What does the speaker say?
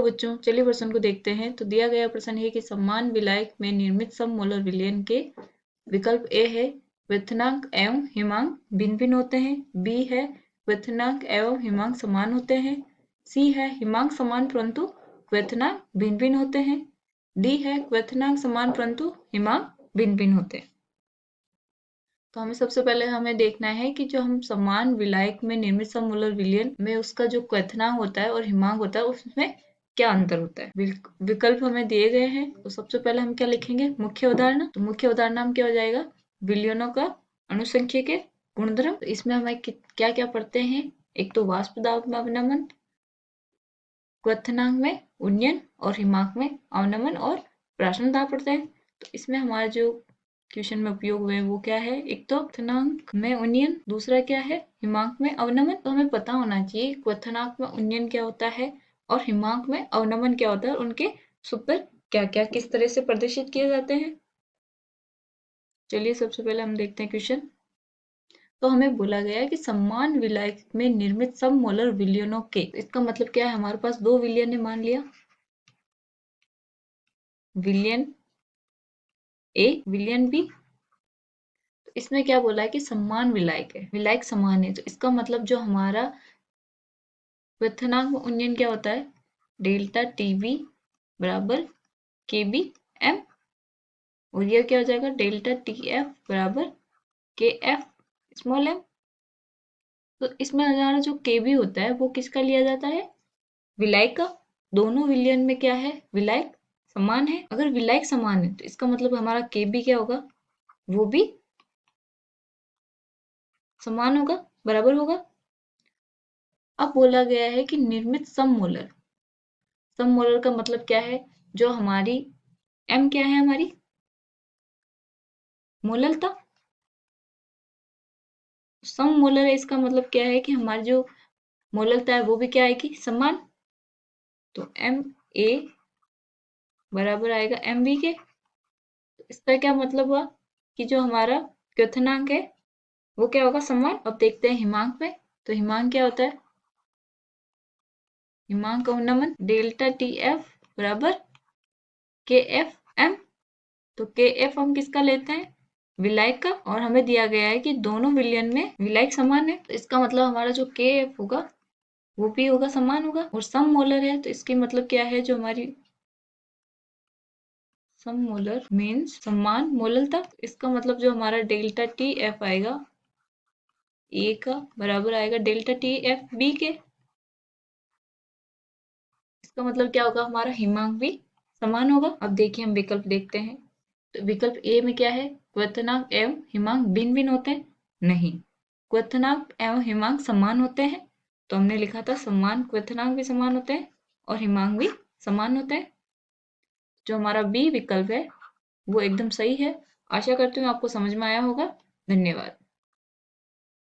बच्चों, चलिए प्रश्न को देखते हैं। तो दिया गया प्रश्न है कि समान विलायक में निर्मित सममोलर विलयन के विकल्प ए है क्वथनांक एवं हिमांक भिन्न भिन्न होते हैं, बी है क्वथनांक एवं हिमांक समान होते हैं, सी है हिमांक समान परंतु क्वथनांक भिन्न भिन्न होते हैं, डी है क्वथनांक समान परंतु हिमांक भिन्न भिन्न होते हैं। तो हमें सबसे पहले हमें देखना है कि जो हम समान विलायक में निर्मित सममोलर विलयन में उसका जो क्वथनांक होता है और हिमांक होता है उसमें क्या अंतर होता है। विकल्प हमें दिए गए हैं। तो सबसे पहले हम क्या लिखेंगे, मुख्य उदाहरण। तो मुख्य उदाहरण हम क्या हो जाएगा, विलयनों का अणुसंख्या के गुणधर्म। तो इसमें हमें क्या क्या पढ़ते हैं, एक तो वाष्प दाब में अवनमन, क्वथनांक में उन्नयन और हिमांक में अवनमन और प्राशन दाब पढ़ते हैं। तो इसमें हमारा जो क्वेश्चन में उपयोग हुए वो क्या है, एक तो क्वथनांक में उन्नयन, दूसरा क्या है हिमांक में अवनमन। तो हमें पता होना चाहिए क्वथनांक में उन्नयन क्या होता है और हिमांक में अवनमन क्या होता है, उनके सूत्र क्या क्या किस तरह से प्रदर्शित किए जाते हैं। चलिए सबसे पहले हम देखते हैं क्वेश्चन। तो हमें बोला गया है कि समान विलायक में निर्मित सममोलर विलयनों के, इसका मतलब क्या है, हमारे पास दो विलयन है, मान लिया विलयन ए विलयन बी। तो इसमें क्या बोला है कि समान विलायक है, विलायक समान है। तो इसका मतलब जो हमारा क्वथनांक में उन्नयन क्या होता है, डेल्टा टी बी बराबर के बी एम, और यह क्या हो जाएगा डेल्टा टी एफ बराबर के एफ स्मॉल एम। तो इसमें हमारा जो के बी होता है वो किसका लिया जाता है, विलायक का। दोनों विलयन में क्या है, विलायक समान है। अगर विलायक समान है तो इसका मतलब हमारा के बी क्या होगा, वो भी समान होगा, बराबर होगा। अब बोला गया है कि निर्मित सममोलर, सममोलर का मतलब क्या है, जो हमारी एम क्या है, हमारी मोललता, सममोलर है। इसका मतलब क्या है कि हमारी जो मोललता है वो भी क्या आएगी, समान। तो एम ए बराबर आएगा एम बी के। तो इसका क्या मतलब हुआ कि जो हमारा क्वथनांक है वो क्या होगा, समान। अब देखते हैं हिमांक में। तो हिमांक क्या होता है, हिमांक अवनमन डेल्टा टी एफ बराबर के एफ एम। तो के एफ हम किसका लेते हैं, विलायक का, और हमें दिया गया है कि दोनों विलयन में विलायक समान है। तो इसका मतलब हमारा जो के एफ होगा वो भी होगा, समान होगा, और सम मोलर है। तो इसकी मतलब क्या है, जो हमारी सम मोलर मीन्स समान मोललता। इसका मतलब जो हमारा डेल्टा टी एफ आएगा ए का बराबर आएगा डेल्टा टी एफ बी के। इसका मतलब क्या होगा, हमारा हिमांक भी समान होगा। अब देखिए हम विकल्प देखते हैं। तो विकल्प ए में क्या है, क्वथनांक एवं हिमांक भिन्न भिन्न होते हैं, नहीं, क्वथनांक एवं हिमांक समान होते हैं। तो हमने लिखा था समान क्वथनांक भी समान होते हैं और हिमांक भी समान होते हैं। जो हमारा बी विकल्प है वो एकदम सही है। आशा करती हूँ आपको समझ में आया होगा। धन्यवाद।